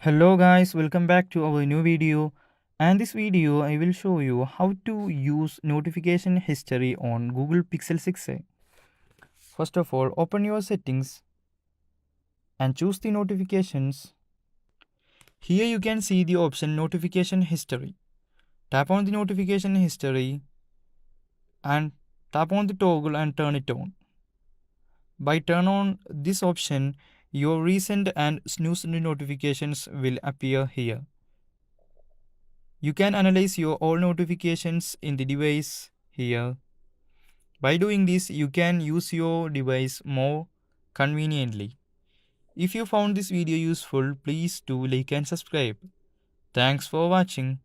Hello guys, welcome back to our new video. And this video I will show you how to use notification history on Google Pixel 6a. First of all, open your settings and choose the notifications. Here you can see the option notification history. Tap on the notification history and tap on the toggle and turn it on. By turn on this option, your recent and snooze notifications will appear here. You can analyze your all notifications in the device here. By doing this, you can use your device more conveniently. If you found this video useful, please do like and subscribe. Thanks for watching.